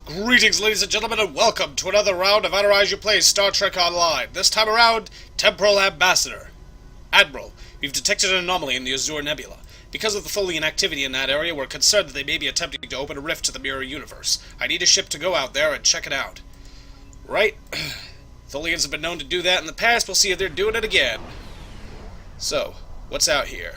Greetings, ladies and gentlemen, and welcome to another round of Adiraiju Plays Star Trek Online. This time around, Temporal Ambassador. Admiral, we've detected an anomaly in the Azure Nebula. Because of the Tholian activity in that area, we're concerned that they may be attempting to open a rift to the mirror universe. I need a ship to go out there and check it out. Right? Tholians have been known to do that in the past. We'll see if they're doing it again. So, what's out here?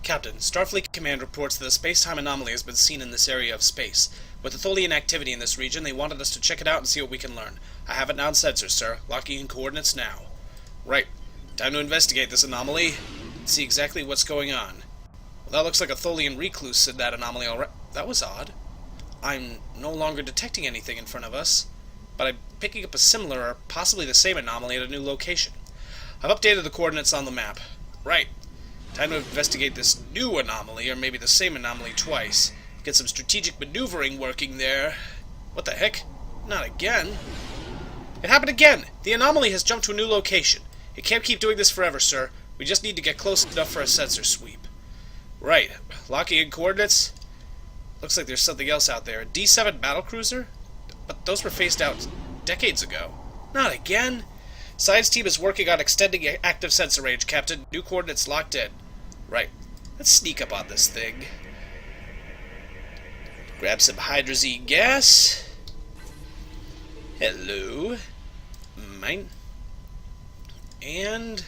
Captain, Starfleet Command reports that a space-time anomaly has been seen in this area of space. With the Tholian activity in this region, they wanted us to check it out and see what we can learn. I have it now in sensors, sir. Locking in coordinates now. Right. Time to investigate this anomaly and see exactly what's going on. Well, that looks like a Tholian recluse in that anomaly already. That was odd. I'm no longer detecting anything in front of us, but I'm picking up a similar or possibly the same anomaly at a new location. I've updated the coordinates on the map. Right. Time to investigate this new anomaly, or maybe the same anomaly twice. Get some strategic maneuvering working there. What the heck? Not again. It happened again! The anomaly has jumped to a new location. It can't keep doing this forever, sir. We just need to get close enough for a sensor sweep. Right. Locking in coordinates. Looks like there's something else out there. A D7 battlecruiser? But those were phased out decades ago. Not again! Science team is working on extending active sensor range, Captain. New coordinates locked in. Right. Let's sneak up on this thing. Grab some hydrazine gas. Hello. Mine. And...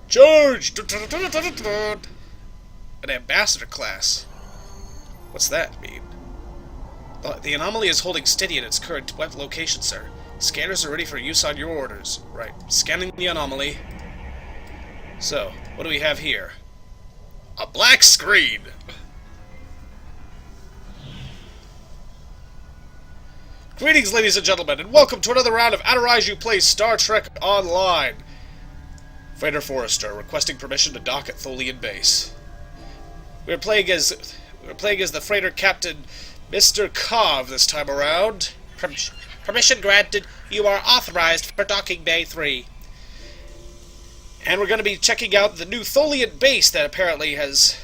charge! An ambassador class. What's that mean? The anomaly is holding steady at its current location, sir. Scanners are ready for use on your orders. Right. Scanning the anomaly. So, what do we have here? A black screen! Greetings, ladies and gentlemen, and welcome to another round of Adiraiju Plays Star Trek Online. Freighter Forrester, requesting permission to dock at Tholian Base. We're playing as the freighter captain, Mr. Kov, this time around. Permission granted. You are authorized for docking Bay 3. And we're going to be checking out the new Tholian base that apparently has...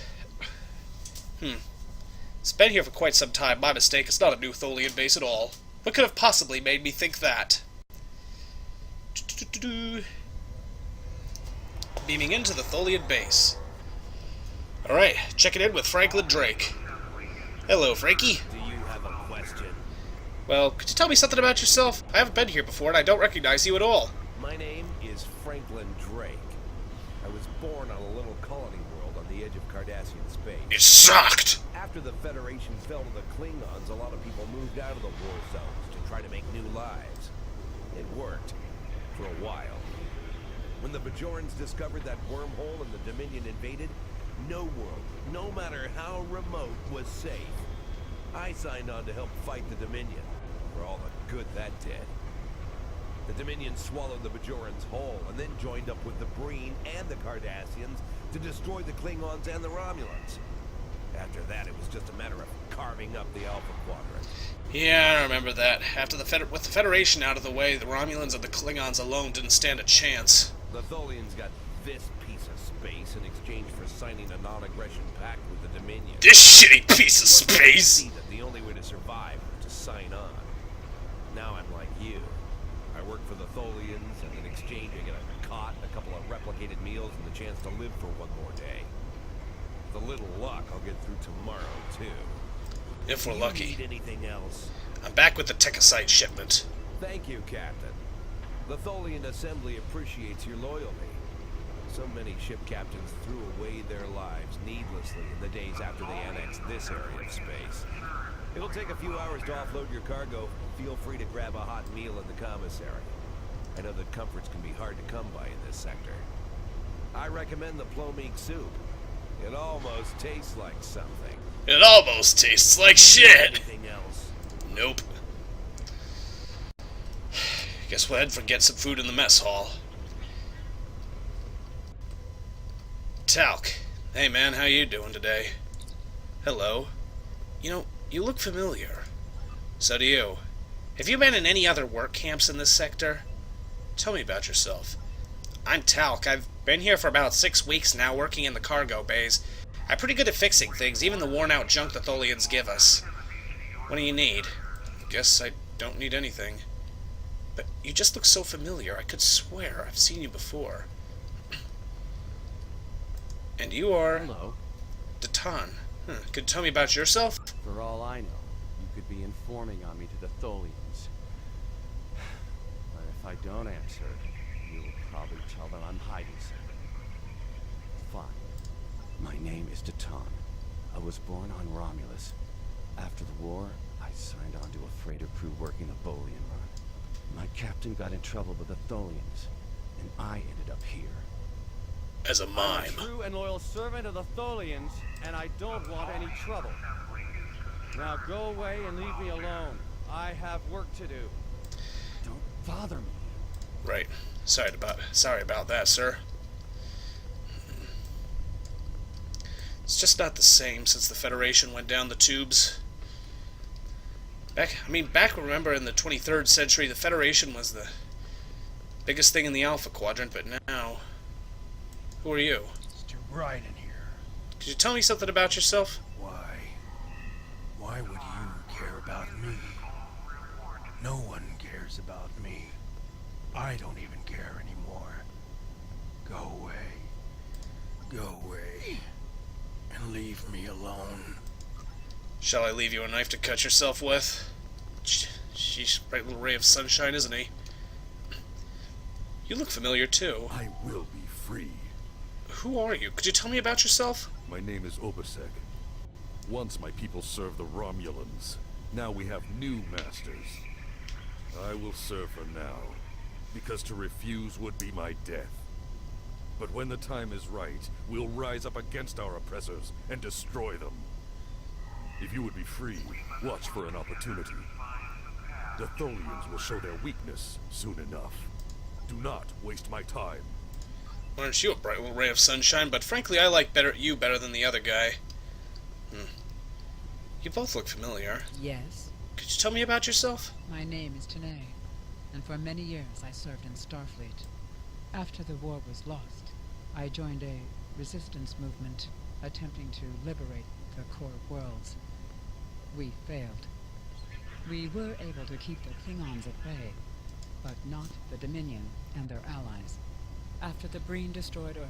It's been here for quite some time. My mistake. It's not a new Tholian base at all. What could have possibly made me think that? Beaming into the Tholian base. Alright, checking in with Franklin Drake. Hello, Frankie. Do you have a question? Well, could you tell me something about yourself? I haven't been here before and I don't recognize you at all. My name is Franklin Drake. I was born on a little colony world on the edge of Cardassian space. It sucked! After the Federation fell to the Klingons, a lot of people moved out of the war zones to try to make new lives. It worked. For a while. When the Bajorans discovered that wormhole and the Dominion invaded, no world, no matter how remote, was safe. I signed on to help fight the Dominion, for all the good that did. The Dominion swallowed the Bajorans whole, and then joined up with the Breen and the Cardassians to destroy the Klingons and the Romulans. After that, it was just a matter of carving up the Alpha Quadrant. Yeah, I remember that. After with the Federation out of the way, the Romulans and the Klingons alone didn't stand a chance. The Tholians got this piece of space in exchange for signing a non-aggression pact with the Dominion. This shitty piece of space! See that the only way to survive was to sign on. Now I'm like you. I work for the Tholians, and in exchange I get a cot, a couple of replicated meals, and the chance to live for one more day. With a little luck, I'll get through tomorrow, too. If we're lucky. Need anything else? I'm back with the Techosite shipment. Thank you, Captain. The Tholian Assembly appreciates your loyalty. So many ship captains threw away their lives needlessly in the days after they annexed this area of space. It'll take a few hours to offload your cargo. Feel free to grab a hot meal in the commissary. I know that comforts can be hard to come by in this sector. I recommend the plomeek soup. It almost tastes like something. It almost tastes like shit! Anything else? Nope. Guess we'll head for get some food in the mess hall. Talc. Hey man, how you doing today? Hello. You know, you look familiar. So do you. Have you been in any other work camps in this sector? Tell me about yourself. I'm Talc. I've been here for about 6 weeks now, working in the cargo bays. I'm pretty good at fixing things, even the worn-out junk the Tholians give us. What do you need? Guess I don't need anything. But you just look so familiar. I could swear I've seen you before. And you are... Hello. Datan. Could you tell me about yourself? For all I know, you could be informing on me to the Tholians. But if I don't answer, you'll probably tell them I'm hiding something. Fine. My name is Datan. I was born on Romulus. After the war, I signed on to a freighter crew working the Tholian run. My captain got in trouble with the Tholians, and I ended up here. As a mime. I'm a true and loyal servant of the Tholians, and I don't want any trouble. Now go away and leave me alone. I have work to do. Don't bother me. Right. Sorry about that, sir. It's just not the same since the Federation went down the tubes. Back, remember in the 23rd century, the Federation was the biggest thing in the Alpha Quadrant, but now... Who are you? It's too bright in here. Could you tell me something about yourself? Why? Why would you care about me? No one cares about me. I don't even care anymore. Go away. Go away. And leave me alone. Shall I leave you a knife to cut yourself with? Sheesh, bright little ray of sunshine, isn't he? You look familiar, too. I will be free. Who are you? Could you tell me about yourself? My name is Obasek. Once my people served the Romulans. Now we have new masters. I will serve for now, because to refuse would be my death. But when the time is right, we'll rise up against our oppressors and destroy them. If you would be free, watch for an opportunity. The Tholians will show their weakness soon enough. Do not waste my time. Well, aren't you a bright little ray of sunshine? But frankly, I like you better than the other guy. You both look familiar. Yes, Could you tell me about yourself? my name is Tanae, and for many years I served in Starfleet. After the war was lost, I joined a resistance movement attempting to liberate the core worlds. We failed. We were able to keep the Klingons at bay, but not the Dominion and their allies. After the Breen destroyed Earth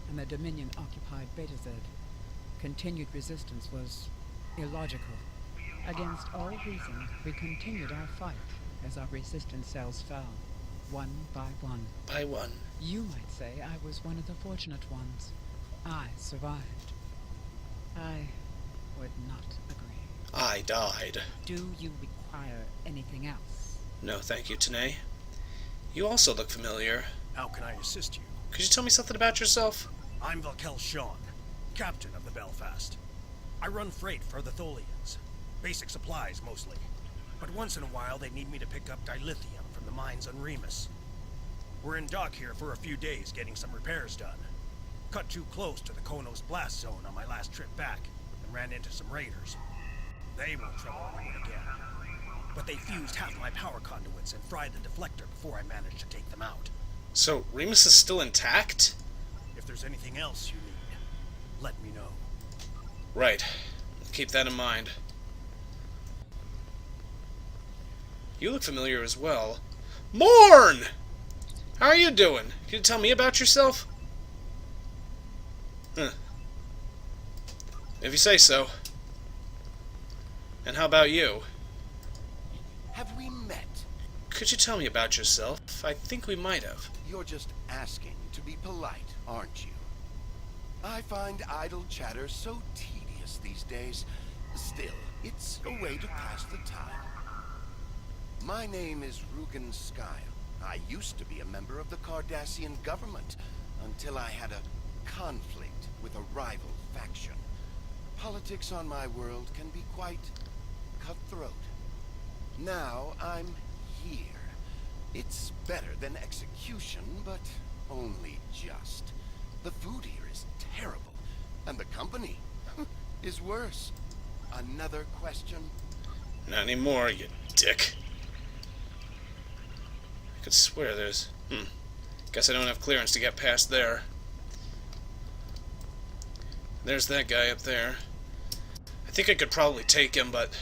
and the Dominion occupied Betazed, continued resistance was illogical. Against all reason, we continued our fight as our resistance cells fell, one by one. By one. You might say I was one of the fortunate ones. I survived. I would not agree. I died. Do you require anything else? No, thank you, Tanae. You also look familiar. How can I assist you? Could you tell me something about yourself? I'm Valkel Shawn, captain of the Belfast. I run freight for the Tholians. Basic supplies, mostly. But once in a while, they need me to pick up dilithium from the mines on Remus. We're in dock here for a few days getting some repairs done. Cut too close to the Konos blast zone on my last trip back, and ran into some raiders. They won't trouble anyone again. But they fused half my power conduits and fried the deflector before I managed to take them out. So, Remus is still intact? If there's anything else you need, let me know. Right. Keep that in mind. You look familiar as well. Morn! How are you doing? Can you tell me about yourself? If you say so. And how about you? Have we met? Could you tell me about yourself? I think we might have. You're just asking to be polite, aren't you? I find idle chatter so tedious these days. Still, it's a way to pass the time. My name is Rugen Skyle. I used to be a member of the Cardassian government until I had a conflict with a rival faction. Politics on my world can be quite cutthroat. Now I'm here. It's better than execution, but only just. The food here is terrible, and the company is worse. Another question? Not anymore, you dick. I could swear there's... Guess I don't have clearance to get past there. There's that guy up there. I think I could probably take him, but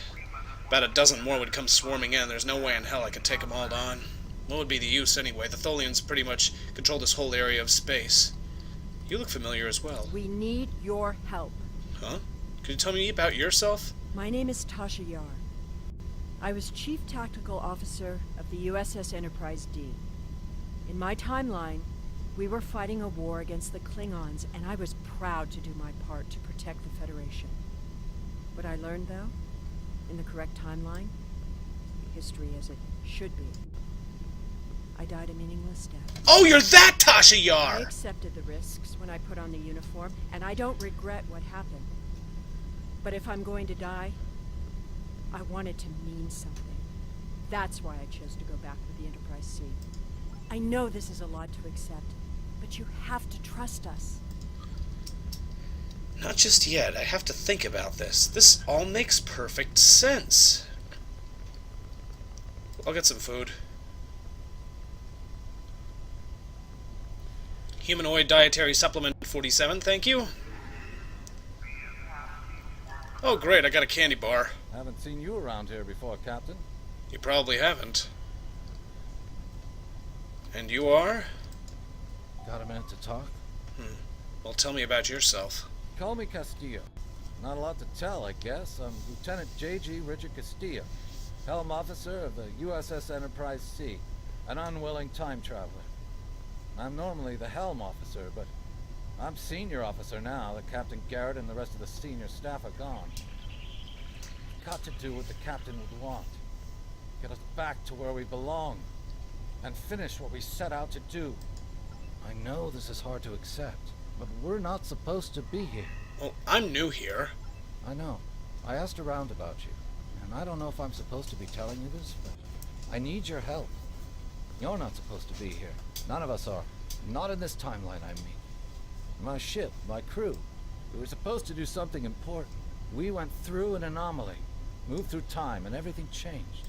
About a dozen more would come swarming in. There's no way in hell I could take them all on. What would be the use anyway? The Tholians pretty much control this whole area of space. You look familiar as well. We need your help. Huh? Could you tell me about yourself? My name is Tasha Yar. I was Chief Tactical Officer of the USS Enterprise D. In my timeline, we were fighting a war against the Klingons, and I was proud to do my part to protect the Federation. What I learned, though, in the correct timeline, history as it should be, I died a meaningless death. Oh, you're that Tasha I Yar! accepted the risks when I put on the uniform, and I don't regret what happened. But if I'm going to die, I want it to mean something. That's why I chose to go back with the Enterprise C. I know this is a lot to accept, but you have to trust us. Not just yet. I have to think about this. This all makes perfect sense. I'll get some food. Humanoid dietary supplement 47, thank you. Oh great, I got a candy bar. Haven't seen you around here before, Captain. You probably haven't. And you are? Got a minute to talk? Well, tell me about yourself. Call me Castillo. Not a lot to tell, I guess. I'm Lieutenant J.G. Richard Castillo, Helm Officer of the USS Enterprise C, an unwilling time traveler. I'm normally the Helm Officer, but I'm Senior Officer now that Captain Garrett and the rest of the senior staff are gone. Got to do what the Captain would want. Get us back to where we belong, and finish what we set out to do. I know this is hard to accept, but we're not supposed to be here. Well, I'm new here. I know. I asked around about you, and I don't know if I'm supposed to be telling you this, but I need your help. You're not supposed to be here. None of us are. Not in this timeline, I mean. My ship, my crew, we were supposed to do something important. We went through an anomaly, moved through time, and everything changed.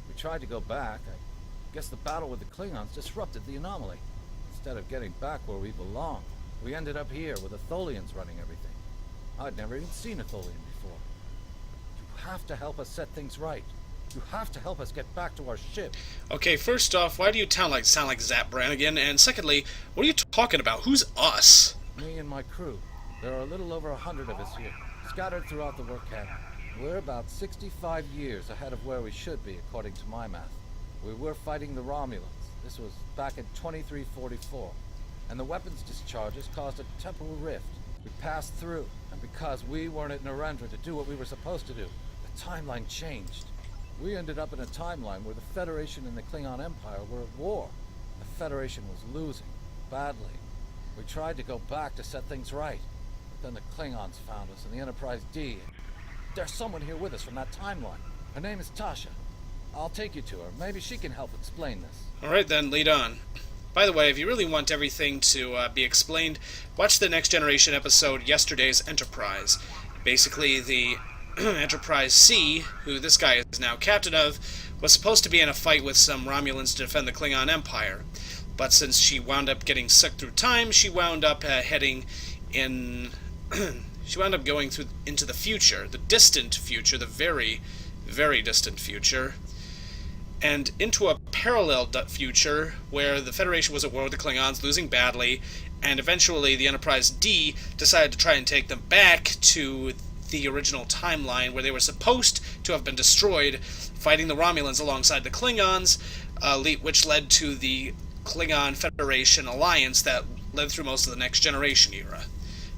We tried to go back. I guess the battle with the Klingons disrupted the anomaly. Instead of getting back where we belong, we ended up here with the Tholians running everything. I'd never even seen a Tholian before. You have to help us set things right. You have to help us get back to our ship. Okay, first off, why do you sound like Zap Brannigan? And secondly, what are you talking about? Who's us? Me and my crew. There are a little over 100 of us here, scattered throughout the work camp. We're about 65 years ahead of where we should be, according to my math. We were fighting the Romulans. This was back in 2344. And the weapons discharges caused a temporal rift. We passed through, and because we weren't at Narendra to do what we were supposed to do, the timeline changed. We ended up in a timeline where the Federation and the Klingon Empire were at war. The Federation was losing, badly. We tried to go back to set things right, but then the Klingons found us in the Enterprise D. There's someone here with us from that timeline. Her name is Tasha. I'll take you to her. Maybe she can help explain this. Alright then, lead on. By the way, if you really want everything to be explained, watch the Next Generation episode, Yesterday's Enterprise. Basically, the Enterprise C, who this guy is now captain of, was supposed to be in a fight with some Romulans to defend the Klingon Empire. But since she wound up getting sucked through time, she wound up heading in... she wound up going into the future, the distant future, the very, very distant future, and into a parallel future where the Federation was at war with the Klingons, losing badly, and eventually the Enterprise D decided to try and take them back to the original timeline where they were supposed to have been destroyed, fighting the Romulans alongside the Klingons, which led to the Klingon Federation alliance that led through most of the Next Generation era.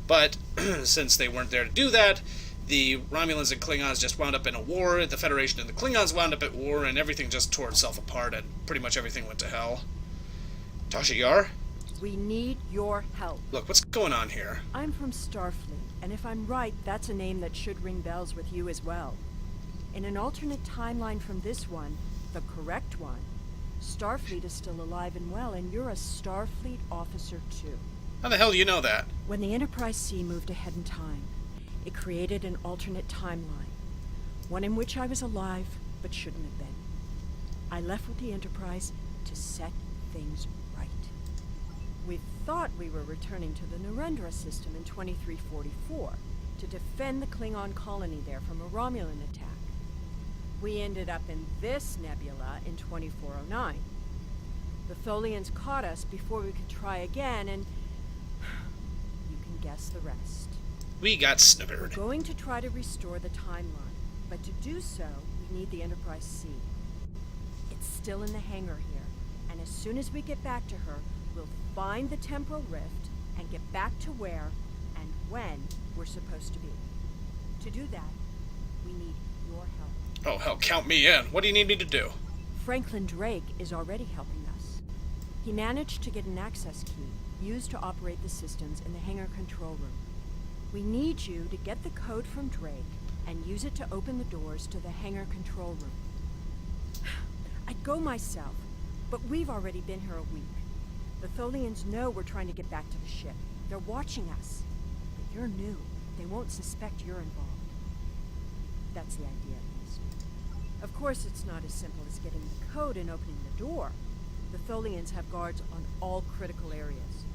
But since they weren't there to do that, the Romulans and Klingons just wound up in a war, the Federation and the Klingons wound up at war, and everything just tore itself apart, and pretty much everything went to hell. Tasha Yar? We need your help. Look, what's going on here? I'm from Starfleet, and if I'm right, that's a name that should ring bells with you as well. In an alternate timeline from this one, the correct one, Starfleet is still alive and well, and you're a Starfleet officer too. How the hell do you know that? When the Enterprise C moved ahead in time, it created an alternate timeline, one in which I was alive but shouldn't have been. I left with the Enterprise to set things right. We thought we were returning to the Narendra system in 2344 to defend the Klingon colony there from a Romulan attack. We ended up in this nebula in 2409. The Tholians caught us before we could try again, and you can guess the rest. We got We're snookered. going to try to restore the timeline, but to do so, we need the Enterprise C. It's still in the hangar here, and as soon as we get back to her, we'll find the temporal rift and get back to where and when we're supposed to be. To do that, we need your help. Oh, hell, count me in. What do you need me to do? Franklin Drake is already helping us. He managed to get an access key used to operate the systems in the hangar control room. We need you to get the code from Drake and use it to open the doors to the hangar control room. I'd go myself, but we've already been here a week. The Tholians know we're trying to get back to the ship. They're watching us. But you're new. They won't suspect you're involved. That's the idea, at least. Of course, it's not as simple as getting the code and opening the door. The Tholians have guards on all critical areas.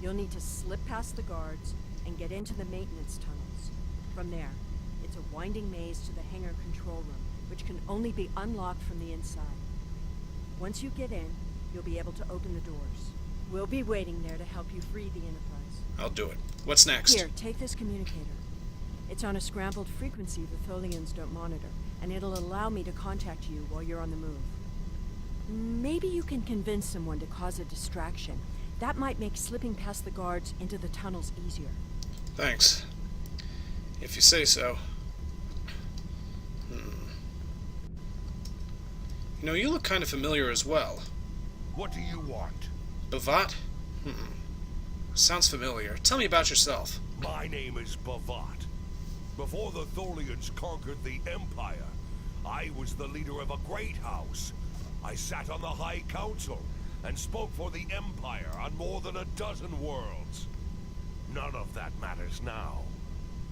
You'll need to slip past the guards and get into the maintenance tunnels. From there, it's a winding maze to the hangar control room, which can only be unlocked from the inside. Once you get in, you'll be able to open the doors. We'll be waiting there to help you free the Enterprise. I'll do it. What's next? Here, take this communicator. It's on a scrambled frequency the Tholians don't monitor, and it'll allow me to contact you while you're on the move. Maybe you can convince someone to cause a distraction. That might make slipping past the guards into the tunnels easier. Thanks. If you say so. You know, you look kind of familiar as well. What do you want? Bavat? Sounds familiar. Tell me about yourself. My name is Bavat. Before the Tholians conquered the Empire, I was the leader of a great house. I sat on the High Council and spoke for the Empire on more than a dozen worlds. None of that matters now.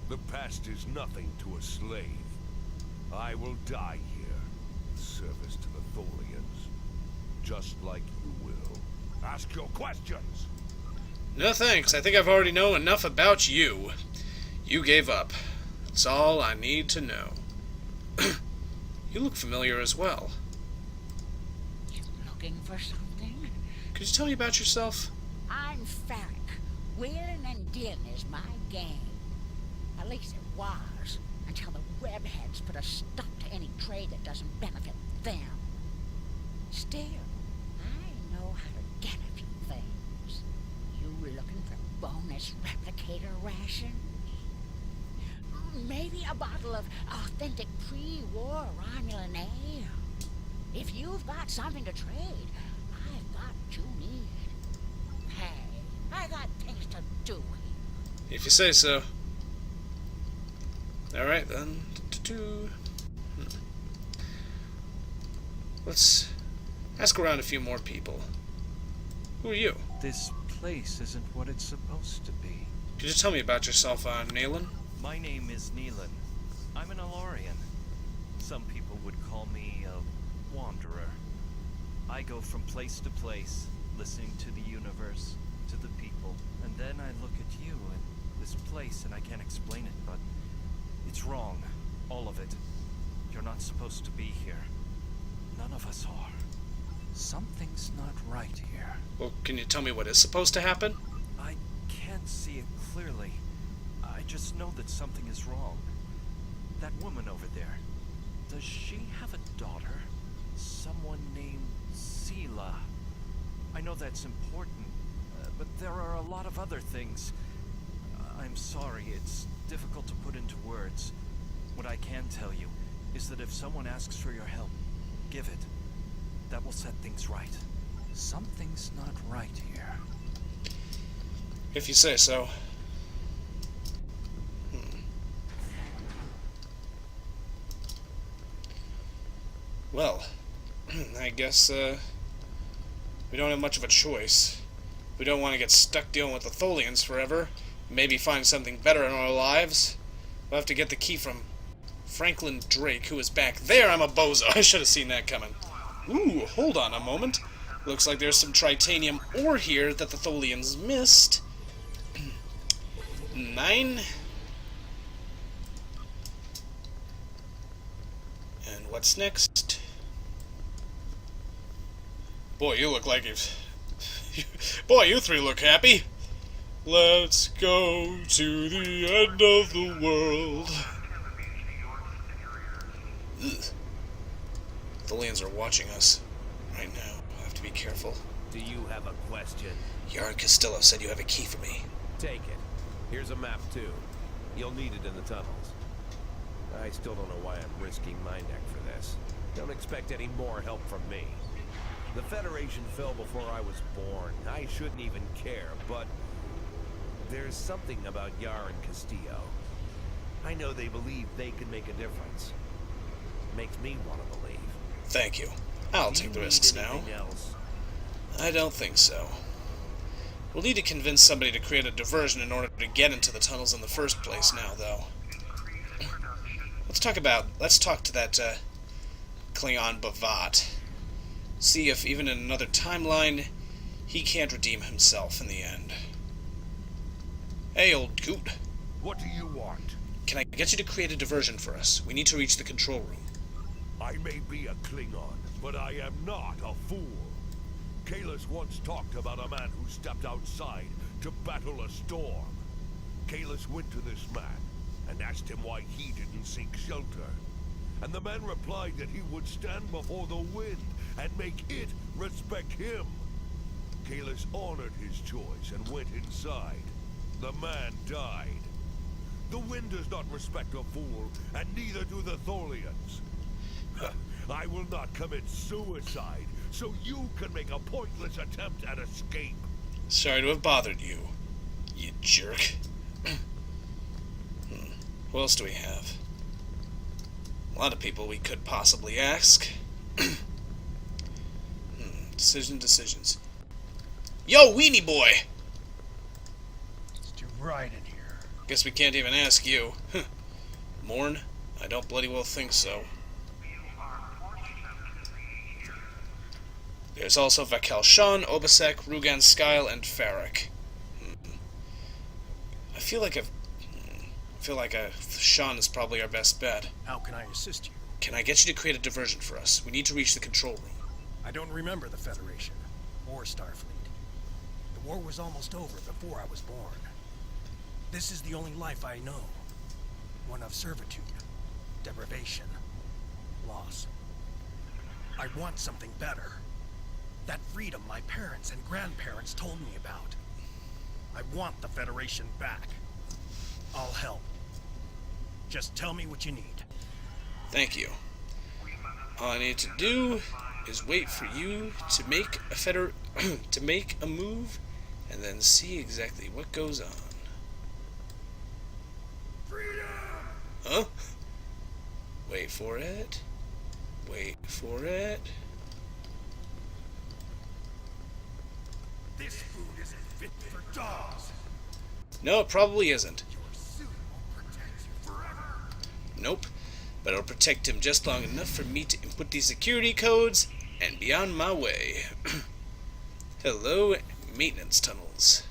The past is nothing to a slave. I will die here in service to the Tholians, just like you will. Ask your questions! No thanks. I think I've already know enough about you. You gave up. That's all I need to know. You look familiar as well. You looking for something? Could you tell me about yourself? I'm Farrick. Wheeling and dealing is my game. At least it was, until the webheads put a stop to any trade that doesn't benefit them. Still, I know how to get a few things. You looking for bonus replicator rations? Maybe a bottle of authentic pre-war Romulan ale? If you've got something to trade, I've got what you need. Hey, I got things to do here. If you say so. Alright then. Let's ask around a few more people. Who are you? This place isn't what it's supposed to be. Could you tell me about yourself, Naylan? My name is Neelan. I'm an Alorian. Some people would call me a wanderer. I go from place to place, listening to the universe, to the people, and then I look at you and this place and I can't explain it, but it's wrong. All of it. You're not supposed to be here. None of us are. Something's not right here. Well, can you tell me what is supposed to happen? I can't see it clearly. I just know that something is wrong. That woman over there, does she have a daughter? Someone named Sela. I know that's important, but there are a lot of other things. I'm sorry, it's difficult to put into words. What I can tell you is that if someone asks for your help, give it. That will set things right. Something's not right here. If you say so. Well, I guess, we don't have much of a choice. We don't want to get stuck dealing with the Tholians forever. Maybe find something better in our lives. We'll have to get the key from Franklin Drake, who is back there. I'm a bozo. I should have seen that coming. Ooh, hold on a moment. Looks like there's some tritanium ore here that the Tholians missed. 9. And what's next? Boy, you look like you've... Boy, you three look happy. Let's go to the end of the world. Ugh. Tholians are watching us right now. I have to be careful. Do you have a question? Yarn Castillo said you have a key for me. Take it. Here's a map, too. You'll need it in the tunnels. I still don't know why I'm risking my neck for this. Don't expect any more help from me. The Federation fell before I was born. I shouldn't even care, but there's something about Yar and Castillo. I know they believe they can make a difference. Makes me want to believe. Thank you. I'll take the risks now. Else? I don't think so. We'll need to convince somebody to create a diversion in order to get into the tunnels in the first place now, though. Let's talk to that, Klingon Bavat. See if, even in another timeline, he can't redeem himself in the end. Hey, old coot. What do you want? Can I get you to create a diversion for us? We need to reach the control room. I may be a Klingon, but I am not a fool. Kalis once talked about a man who stepped outside to battle a storm. Kalis went to this man and asked him why he didn't seek shelter. And the man replied that he would stand before the wind and make it respect him. Kalis honored his choice and went inside. The man died. The wind does not respect a fool, and neither do the Tholians. I will not commit suicide, so you can make a pointless attempt at escape. Sorry to have bothered you, you jerk. What else do we have? A lot of people we could possibly ask. Decisions. Yo, weenie boy! It's too bright in here. Guess we can't even ask you. Morn? I don't bloody well think so. There's also Vakel Shan, Obasek, Rugan Skyle, and Farrak. I feel like Shan is probably our best bet. How can I assist you? Can I get you to create a diversion for us? We need to reach the control room. I don't remember the Federation or Starfleet. The war was almost over before I was born. This is the only life I know. One of servitude, deprivation, loss. I want something better. That freedom my parents and grandparents told me about. I want the Federation back. I'll help. Just tell me what you need. Thank you. All I need to do is wait for you to make a move, and then see exactly what goes on. Freedom! Huh? Wait for it. Wait for it. This food isn't fit for dogs. No, it probably isn't. Your suit won't protect you forever. Nope. But it'll protect him just long enough for me to input these security codes and be on my way. Hello, maintenance tunnels.